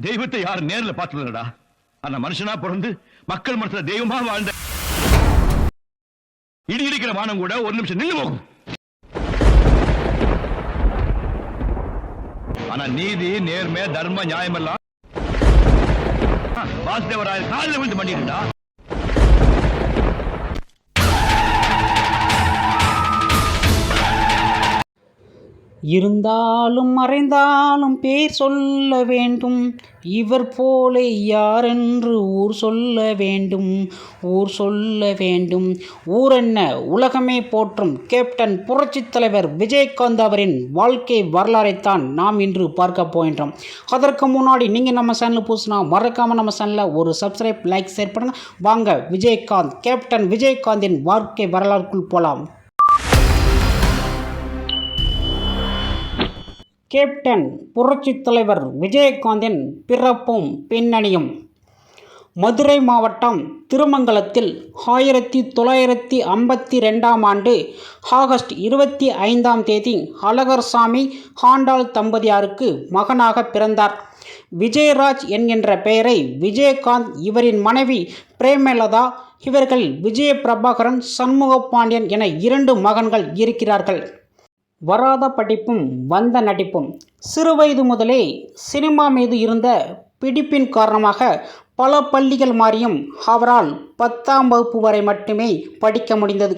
தெய்வத்தை யாரும் நேர்ல பார்த்ததுடா. அந்த மனுஷனா பிறந்து மக்கள் மனசுல தெய்வமா வாழ்ந்த இடி இடிக்கிற வானம் கூட ஒரு நிமிஷம் நின்று போகும். ஆனா நீதி, நேர்மை, தர்ம, நியாயம் எல்லாம் வாசுதேவராயர் காலில் விழுந்து பண்ணிட்டுடா. இருந்தாலும் மறைந்தாலும் பேர் சொல்ல வேண்டும், இவர் போல யாரென்று ஊர் சொல்ல வேண்டும், ஊர் சொல்ல வேண்டும். ஊரென்ன உலகமே போற்றும் கேப்டன் புரட்சித் தலைவர் விஜயகாந்த் அவரின் வாழ்க்கை வரலாறைத்தான் நாம் இன்று பார்க்க போகின்றோம். அதற்கு முன்னாடி நீங்கள் நம்ம சேனல் புதுசுனா மறக்காமல் நம்ம சேனலில் ஒரு சப்ஸ்கிரைப், லைக், ஷேர் பண்ணுங்கள். வாங்க கேப்டன் விஜயகாந்தின் வாழ்க்கை வரலாறுக்குள் போகலாம். கேப்டன் புரட்சித் தலைவர் விஜயகாந்தின் பிறப்பும் பின்னணியும். மதுரை மாவட்டம் திருமங்கலத்தில் 1952ஆம் ஆண்டு ஆகஸ்ட் 25ஆம் தேதி அழகர்சாமி ஆண்டாள் தம்பதியாருக்கு மகனாக பிறந்தார். விஜயராஜ் என்கின்ற பெயரை விஜயகாந்த், இவரின் மனைவி பிரேமலதா, இவர்கள் விஜயபிரபாகரன், சண்முகபாண்டியன் என 2 மகன்கள் இருக்கிறார்கள். வராத படிப்பும் வந்த நடிப்பும். சிறுவயது முதலே சினிமா மீது இருந்த பிடிப்பின் காரணமாக பல பள்ளிகள் மாறியும் அவரால் 10ஆம் வகுப்பு வரை மட்டுமே படிக்க முடிந்தது.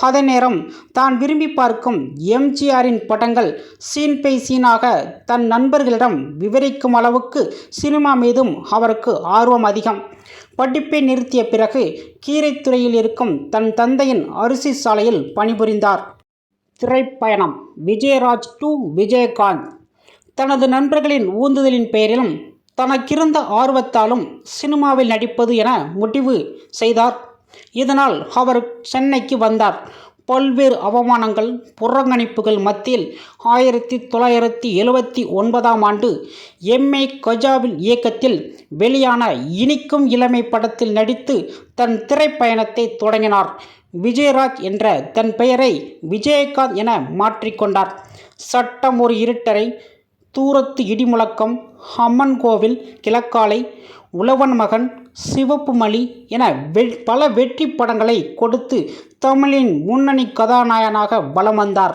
அதே நேரம் தான் விரும்பி பார்க்கும் எம்ஜிஆரின் படங்கள் சீன் பை சீனாக தன் நண்பர்களிடம் விவரிக்கும் அளவுக்கு சினிமா மீதும் அவருக்கு ஆர்வம் அதிகம். படிப்பை நிறுத்திய பிறகு கீரைத்துறையில் இருக்கும் தன் தந்தையின் அரிசி சாலையில் பணிபுரிந்தார். திரைப்பயணம். விஜயராஜ் டு விஜயகாந்த். தனது நண்பர்களின் ஊந்துதலின் பெயரிலும் தனக்கிருந்த ஆர்வத்தாலும் சினிமாவில் நடிப்பது என முடிவு செய்தார். இதனால் அவர் சென்னைக்கு வந்தார். பல்வேறு அவமானங்கள், புறக்கணிப்புகள் மத்தியில் 1979ஆம் ஆண்டு எம்.ஏ. கஜாவின் இயக்கத்தில் வெளியான இனிக்கும் இளமை படத்தில் நடித்து தன் திரைப்பயணத்தை தொடங்கினார். விஜயராஜ் என்ற தன் பெயரை விஜயகாந்த் என மாற்றிக்கொண்டார். சட்டம் ஒரு இருட்டறை, தூரத்து இடிமுழக்கம், அம்மன் கோவில், கிழக்காலை, உழவன் மகன், சிவப்பு மலி என பல வெற்றி படங்களை கொடுத்து தமிழின் முன்னணி கதாநாயகனாக வலம் வந்தார்.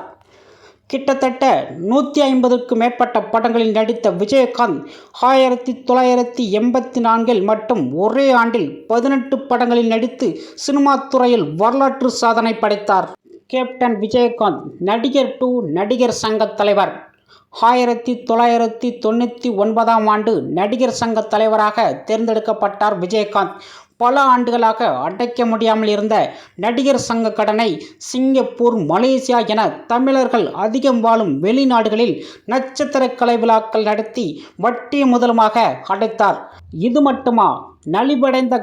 கிட்டத்தட்ட 150க்கும் மேற்பட்ட படங்களில் நடித்த விஜயகாந்த் 1984இல் மட்டும் ஒரே ஆண்டில் 18 படங்களில் நடித்து சினிமா துறையில் வரலாற்று சாதனை படைத்தார். கேப்டன் விஜயகாந்த் நடிகர் டு நடிகர் சங்க தலைவர். 1999ஆம் ஆண்டு நடிகர் சங்க தலைவராக தேர்ந்தெடுக்கப்பட்டார் விஜயகாந்த். பல ஆண்டுகளாக அடைக்க முடியாமல் இருந்த நடிகர் சங்க கடனை சிங்கப்பூர், மலேசியா என தமிழர்கள் அதிகம் வாழும் வெளிநாடுகளில் நட்சத்திர கலை விழாக்கள் நடத்தி வட்டி முதலுமாக அடைத்தார். இது மட்டுமா, நலிவடைந்த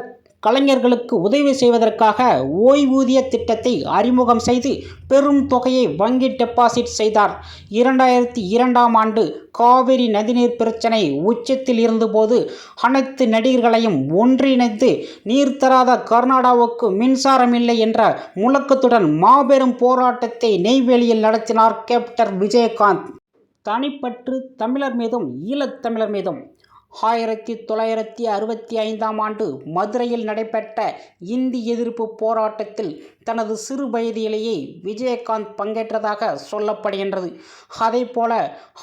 கலைஞர்களுக்கு உதவி செய்வதற்காக ஓய்வூதிய திட்டத்தை அறிமுகம் செய்து பெரும் தொகையை வங்கி டெபாசிட் செய்தார். 2002ஆம் ஆண்டு காவிரி நதிநீர் பிரச்சினை உச்சத்தில் இருந்தபோது அனைத்து நடிகர்களையும் ஒன்றிணைந்து நீர் தராத கர்நாடகாவுக்கு மின்சாரம் இல்லை என்ற முழக்கத்துடன் மாபெரும் போராட்டத்தை நெய்வேலியில் நடத்தினார் கேப்டன் விஜயகாந்த். தனிப்பற்று தமிழர் மீதும் ஈழத்தமிழர் மீதும். 1965ஆம் ஆண்டு மதுரையில் நடைபெற்ற இந்தி எதிர்ப்பு போராட்டத்தில் தனது சிறு வயதிலேயே விஜயகாந்த் பங்கேற்றதாக சொல்லப்படுகின்றது. அதேபோல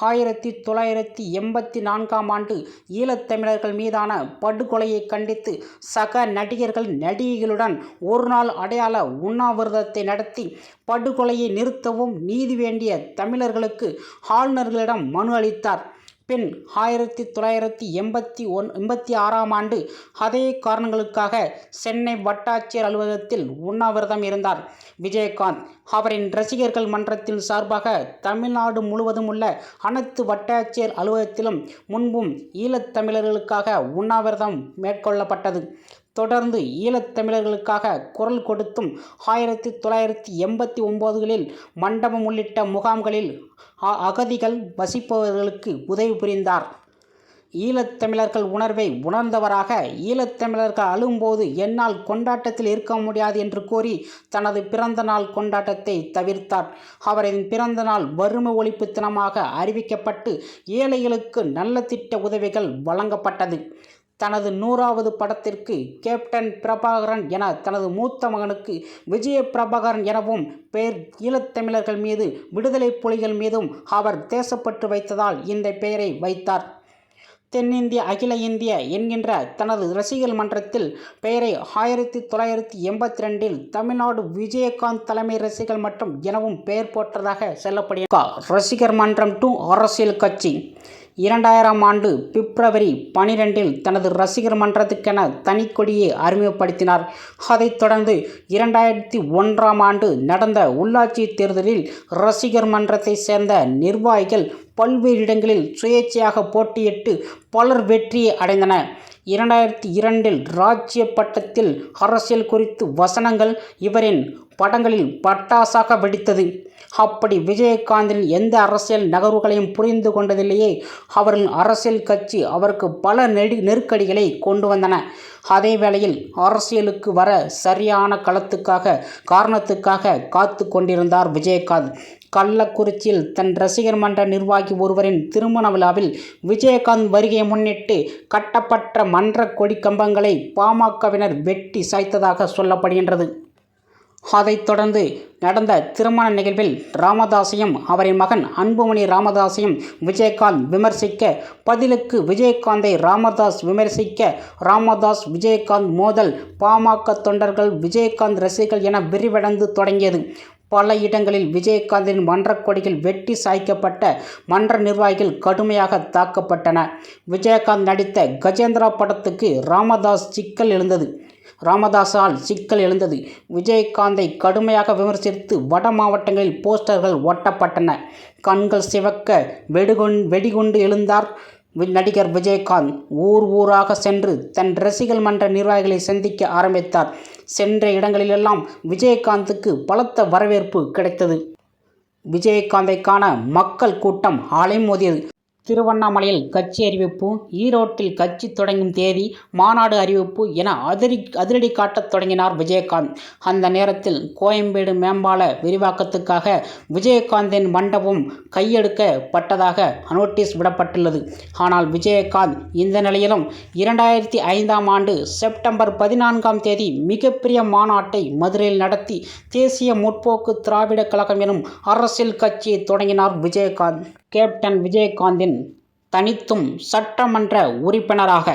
1984ஆம் ஆண்டு ஈழத்தமிழர்கள் மீதான படுகொலையை கண்டித்து சக நடிகர்கள், நடிகைகளுடன் ஒரு நாள் அடையாள உண்ணாவிரதத்தை நடத்தி படுகொலையை நிறுத்தவும் நீதி வேண்டிய தமிழர்களுக்கு ஆளுநர்களிடம் மனு அளித்தார். பின் 1986ஆம் ஆண்டு அதே காரணங்களுக்காக சென்னை வட்டாட்சியர் அலுவலகத்தில் உண்ணாவிரதம் இருந்தார் விஜயகாந்த். அவரின் ரசிகர்கள் மன்றத்தின் சார்பாக தமிழ்நாடு முழுவதும் உள்ள அனைத்து வட்டாட்சியர் அலுவலகத்திலும் முன்பும் ஈழத்தமிழர்களுக்காக உண்ணாவிரதம் மேற்கொள்ளப்பட்டது. தொடர்ந்து ஈழத்தமிழர்களுக்காக குரல் கொடுத்தும் 1989களில் மண்டபம் உள்ளிட்ட முகாம்களில் அகதிகள் வசிப்பவர்களுக்கு உதவி புரிந்தார். ஈழத்தமிழர்கள் உணர்வை உணர்ந்தவராக, ஈழத்தமிழர்கள் அழும்போது என்னால் கொண்டாட்டத்தில் இருக்க முடியாது என்று கூறி தனது பிறந்த நாள் கொண்டாட்டத்தை தவிர்த்தார். அவரின் பிறந்த நாள் வறுமை ஒழிப்பு தினமாக அறிவிக்கப்பட்டு ஏழைகளுக்கு நல்ல திட்ட உதவிகள் வழங்கப்பட்டது. தனது 100வது படத்திற்கு கேப்டன் பிரபாகரன் என தனது மூத்த மகனுக்கு விஜய பிரபாகரன் எனவும் பெயர் ஈழத்தமிழர்கள் மீது, விடுதலை புலிகள் மீதும் அவர் தேசப்பற்று வைத்ததால் இந்த பெயரை வைத்தார். தென்னிந்திய அகில இந்திய என்கின்ற தனது ரசிகர் மன்றத்தில் பெயரை 1982இல் தமிழ்நாடு விஜயகாந்த் தலைமை ரசிகர் மன்றம் எனவும் பெயர் போட்டதாக சொல்லப்படுகிறது. ரசிகர் மன்றம் டு அரசியல் கட்சி 2000ஆம் ஆண்டு பிப்ரவரி 12இல் தனது ரசிகர் மன்றத்துக்கென தனிக்கொடியை அறிமுகப்படுத்தினார். அதைத் தொடர்ந்து 2001ஆம் ஆண்டு நடந்த உள்ளாட்சி தேர்தலில் ரசிகர் மன்றத்தை சேர்ந்த நிர்வாகிகள் பல்வேறு இடங்களில் சுயேட்சையாக போட்டியிட்டு பலர் வெற்றியை அடைந்தனர். 2002இல் ராஜ்ய பட்டத்தில் அரசியல் குறித்து வசனங்கள் இவரின் படங்களில் பட்டாசாக வெடித்தது. அப்படி விஜயகாந்தின் எந்த அரசியல் நகர்வுகளையும் புரிந்து கொண்டதிலேயே அவரின் அரசியல் கட்சி அவருக்கு பல நெருக்கடிகளை கொண்டு வந்தன. அதே வேளையில் அரசியலுக்கு வர சரியான காரணத்துக்காக காத்து கொண்டிருந்தார் விஜயகாந்த். கள்ளக்குறிச்சியில் தன் ரசிகர் மன்ற நிர்வாகி ஒருவரின் திருமண விழாவில் விஜயகாந்த் வருகையை முன்னிட்டு கட்டப்பட்ட மன்ற கொடி கம்பங்களை பாமகவினர் வெட்டி சாய்த்ததாக சொல்லப்படுகின்றது. அதைத் தொடர்ந்து நடந்த திருமண நிகழ்வில் ராமதாஸையும் அவரின் மகன் அன்புமணி ராமதாஸையும் விஜயகாந்த் விமர்சிக்க, பதிலுக்கு விஜயகாந்தை ராமதாஸ் விமர்சிக்க, ராமதாஸ் விஜயகாந்த் மோதல் பாமக தொண்டர்கள் விஜயகாந்த் ரசிகர்கள் என விரிவடைந்து தொடங்கியது. பல இடங்களில் விஜயகாந்தின் மன்றக் கொடிகள் வெட்டி சாய்க்கப்பட்ட மன்ற நிர்வாகிகள் கடுமையாக தாக்கப்பட்டன. விஜயகாந்த் நடித்த கஜேந்திரா படத்துக்கு ராமதாஸால் சிக்கல் எழுந்தது. விஜயகாந்தை கடுமையாக விமர்சித்து வட மாவட்டங்களில் போஸ்டர்கள் ஒட்டப்பட்டன. கண்கள் சிவக்க வெடிகுண்டு எழுந்தார் நடிகர் விஜயகாந்த். ஊராக சென்று தன் ரசிகர் மன்ற நிர்வாகிகளை சந்திக்க ஆரம்பித்தார். சென்ற இடங்களிலெல்லாம் விஜயகாந்துக்கு பலத்த வரவேற்பு கிடைத்தது. விஜயகாந்தை காண மக்கள் கூட்டம் அலைமோதியது. திருவண்ணாமலையில் கட்சி அறிவிப்பு, ஈரோட்டில் கட்சி தொடங்கும் தேதி, மாநாடு அறிவிப்பு என அதிரடி காட்டத் தொடங்கினார் விஜயகாந்த். அந்த நேரத்தில் கோயம்பேடு மேம்பால விரிவாக்கத்துக்காக விஜயகாந்தின் மண்டபம் கையெடுக்கப்பட்டதாக நோட்டீஸ் விடப்பட்டுள்ளது. ஆனால் விஜயகாந்த் இந்த நிலையிலும் 2005ஆம் ஆண்டு செப்டம்பர் 14ஆம் தேதி மிகப்பெரிய மாநாட்டை மதுரையில் நடத்தி தேசிய முற்போக்கு திராவிட கழகம் எனும் அரசியல் கட்சியை தொடங்கினார் விஜயகாந்த். கேப்டன் விஜயகாந்தின் தனித்தும் சட்டமன்ற உறுப்பினராக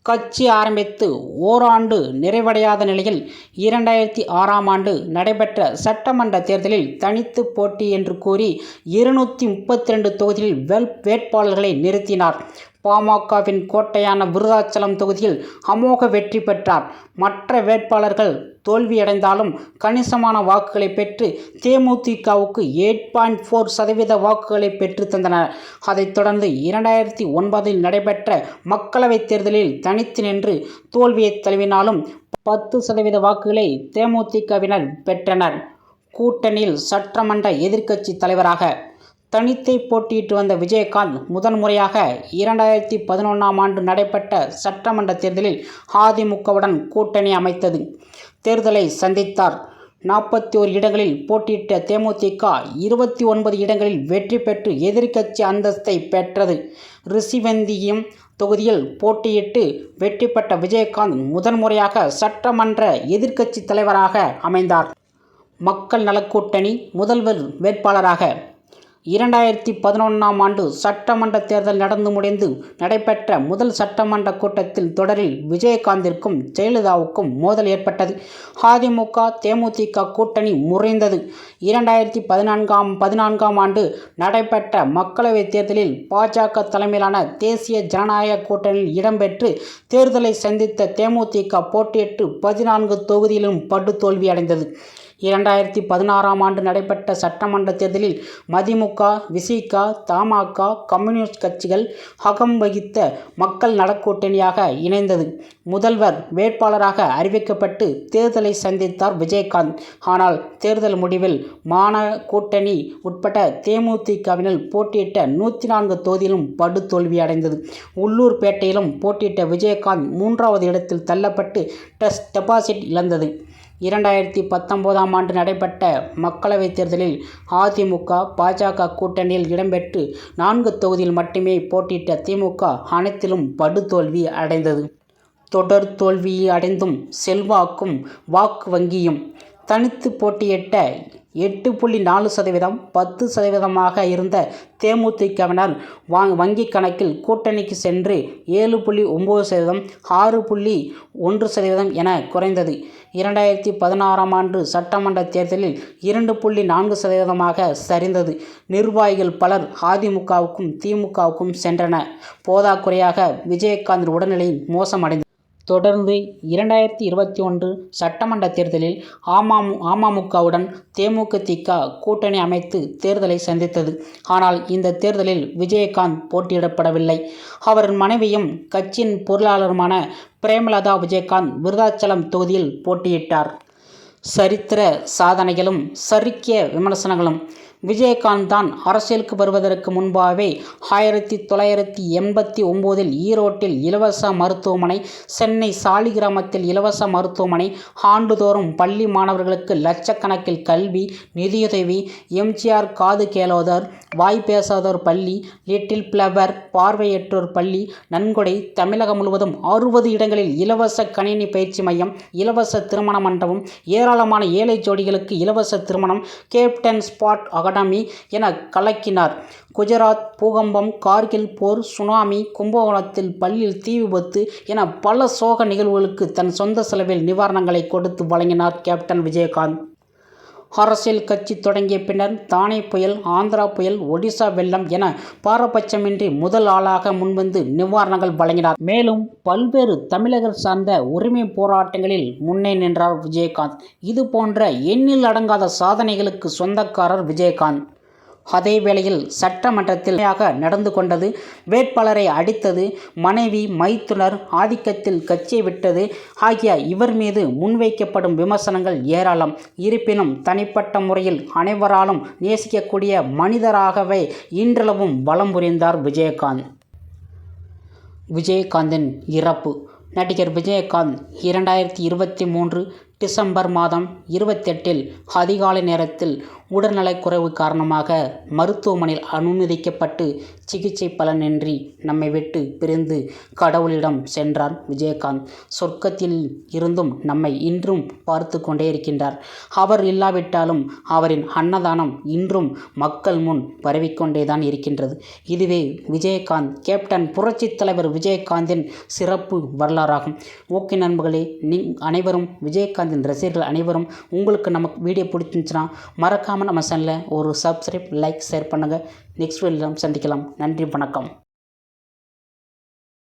கட்சி ஆரம்பித்து ஓராண்டு நிறைவடையாத நிலையில் 2006ஆம் ஆண்டு நடைபெற்ற சட்டமன்ற தேர்தலில் தனித்து போட்டி என்று கூறி 232 தொகுதியில் வேட்பாளர்களை நிறுத்தினார். பாமகவின் கோட்டையான விருதாச்சலம் தொகுதியில் அமோக வெற்றி பெற்றார். மற்ற வேட்பாளர்கள் தோல்வியடைந்தாலும் கணிசமான வாக்குகளை பெற்று தேமுதிகவுக்கு 8.4% வாக்குகளை பெற்று தந்தனர். அதைத் தொடர்ந்து 2009இல் நடைபெற்ற மக்களவைத் தேர்தலில் தனித்து நின்று தோல்வியை தழுவினாலும் 10% வாக்குகளை தேமுதிகவினர் பெற்றனர். கூட்டணியில் சட்டமன்ற எதிர்க்கட்சி தலைவராக தனித்தே போட்டியிட்டு வந்த விஜயகாந்த் முதன்முறையாக 2011ஆம் ஆண்டு நடைபெற்ற சட்டமன்ற தேர்தலில் அதிமுகவுடன் கூட்டணி அமைத்தது. தேர்தலை சந்தித்தார். 41 இடங்களில் போட்டியிட்ட தேமுதிக 29 இடங்களில் வெற்றி பெற்று எதிர்க்கட்சி அந்தஸ்தை பெற்றது. ரிஷிவந்தியம் தொகுதியில் போட்டியிட்டு வெற்றி பெற்ற விஜயகாந்த் முதன்முறையாக சட்டமன்ற எதிர்க்கட்சி தலைவராக அமைந்தார். மக்கள் நலக்கூட்டணி முதல்வர் வேட்பாளராக 2011ஆம் ஆண்டு சட்டமன்ற தேர்தல் நடந்து முடிந்து நடைபெற்ற முதல் சட்டமன்ற கூட்டத்தில் தொடரில் விஜயகாந்திற்கும் ஜெயலலிதாவுக்கும் மோதல் ஏற்பட்டது. அதிமுக தேமுதிக கூட்டணி முறிந்தது. 2014ஆம் ஆண்டு நடைபெற்ற மக்களவைத் தேர்தலில் பாஜக தலைமையிலான தேசிய ஜனநாயக கூட்டணியில் இடம்பெற்று தேர்தலை சந்தித்த தேமுதிக போட்டியிட்டு 14 தொகுதியிலும் படுதோல்வி அடைந்தது. 2016ஆம் ஆண்டு நடைபெற்ற சட்டமன்ற தேர்தலில் மதிமுக, விசிக, தமாக, கம்யூனிஸ்ட் கட்சிகள் அகம் வகித்த மக்கள் நலக்கூட்டணியாக இணைந்தது. முதல்வர் வேட்பாளராக அறிவிக்கப்பட்டு தேர்தலை சந்தித்தார் விஜயகாந்த். ஆனால் தேர்தல் முடிவில் கூட்டணி உட்பட தேமுதிகவினர் போட்டியிட்ட 104 தொகுதியிலும் படுதோல்வி அடைந்தது. உள்ளூர்பேட்டையிலும் போட்டியிட்ட விஜயகாந்த் 3வது இடத்தில் தள்ளப்பட்டு டெபாசிட் இழந்தது. 2019ஆம் ஆண்டு நடைபெற்ற மக்களவைத் தேர்தலில் அதிமுக, பாஜக கூட்டணியில் இடம்பெற்று 4 தொகுதியில் மட்டுமே போட்டியிட்ட திமுக அனைத்திலும் படுதோல்வி அடைந்தது. தொடர் தோல்வி அடைந்தும் செல்வாக்கும் வாக்கு வங்கியும் தனித்து போட்டியிட்ட 8.4%, 10%ஆக இருந்த தேமுதிகவினர் வங்கி கணக்கில் கூட்டணிக்கு சென்று 7.9%, 6.1% என குறைந்தது. 2016ஆம் ஆண்டு சட்டமன்ற தேர்தலில் 2.4%ஆக சரிந்தது. நிர்வாகிகள் பலர் அதிமுகவுக்கும் திமுகவுக்கும் சென்றனர். போதாக்குறையாக விஜயகாந்த் உடல்நிலை மோசமடைந்தது. தொடர்ந்து 2021 சட்டமன்ற தேர்தலில் அமமுகவுடன் தேமுதிக கூட்டணி அமைத்து தேர்தலை சந்தித்தது. ஆனால் இந்த தேர்தலில் விஜயகாந்த் போட்டியிடப்படவில்லை. அவரின் மனைவியும் கட்சியின் பொருளாளருமான பிரேமலதா விஜயகாந்த் விருதாச்சலம் தொகுதியில் போட்டியிட்டார். சரித்திர சாதனைகளும் சறுக்கிய விமர்சனங்களும். விஜயகாந்த் தான் அரசியலுக்கு வருவதற்கு முன்பாகவே 1989இல் ஈரோட்டில் இலவச மருத்துவமனை, சென்னை சாலிகிராமத்தில் இலவச மருத்துவமனை, ஆண்டுதோறும் பள்ளி மாணவர்களுக்கு லட்சக்கணக்கில் கல்வி நிதியுதவி, எம்ஜிஆர் காது கேளாதோர், வாய் பேசாதோர் பள்ளி, லிட்டில் பிளவர் பார்வையற்றோர் பள்ளி நன்கொடை, தமிழகம் முழுவதும் 60 இடங்களில் இலவச கணினி பயிற்சி மையம், இலவச திருமண மண்டபம், ஏராளமான ஏழை ஜோடிகளுக்கு இலவச திருமணம், கேப்டன் ஸ்பாட் அகாடமி என கலக்கினார். குஜராத் பூகம்பம், கார்கில் போர், சுனாமி, கும்பகோணத்தில் பள்ளியில் தீ விபத்து என பல சோக நிகழ்வுகளுக்கு தன் சொந்த செலவில் நிவாரணங்களை கொடுத்து வழங்கினார் கேப்டன் விஜயகாந்த். அரசியல் கட்சி தொடங்கிய பின்னர் தானே புயல், ஆந்திரா புயல், ஒடிசா வெள்ளம் என பாரபட்சமின்றி முதல் ஆளாக முன்வந்து நிவாரணங்கள் வழங்கினார். மேலும் பல்வேறு தமிழகர் சார்ந்த உரிமை போராட்டங்களில் முன்னே நின்றார் விஜயகாந்த். இது போன்ற எண்ணில் அடங்காத சாதனைகளுக்கு சொந்தக்காரர் விஜயகாந்த். அதே வேளையில் சட்டமன்றத்தில் நடந்து கொண்டது, வேட்பாளரை அடித்தது, மனைவி மைத்துனர் ஆதிக்கத்தில் கட்சியை விட்டது ஆகிய இவர் மீது முன்வைக்கப்படும் விமர்சனங்கள் ஏராளம். இருப்பினும் தனிப்பட்ட முறையில் அனைவராலும் நேசிக்கக்கூடிய மனிதராகவே இன்றளவும் வலம் புரிந்தார் விஜயகாந்த். விஜயகாந்தின் இறப்பு. நடிகர் விஜயகாந்த் 2023 டிசம்பர் மாதம் 28இல் அதிகாலை நேரத்தில் உடல்நலக்குறைவு காரணமாக மருத்துவமனையில் அனுமதிக்கப்பட்டு சிகிச்சை பலனின்றி நம்மை விட்டு பிரிந்து கடவுளிடம் சென்றார் விஜயகாந்த். சொர்க்கத்தில் இருந்தும் நம்மை இன்றும் பார்த்து கொண்டே இருக்கின்றார். அவர் இல்லாவிட்டாலும் அவரின் அன்னதானம் இன்றும் மக்கள் முன் பரவிக்கொண்டேதான் இருக்கின்றது. இதுவே விஜயகாந்த், கேப்டன் புரட்சித் தலைவர் விஜயகாந்தின் சிறப்பு வரலாறாகும். ஓகே நண்பர்களே, அனைவரும் விஜயகாந்தின் ரசிகர்கள் அனைவரும் உங்களுக்கு நமக்கு வீடியோ பிடிச்சிருந்துச்சுன்னா மறக்காமல் நம்ம சேனலை ஒரு சப்ஸ்கிரைப், லைக், ஷேர் பண்ணுங்கள். நெக்ஸ்ட் வீடியோவில் சந்திக்கலாம். நன்றி, வணக்கம்.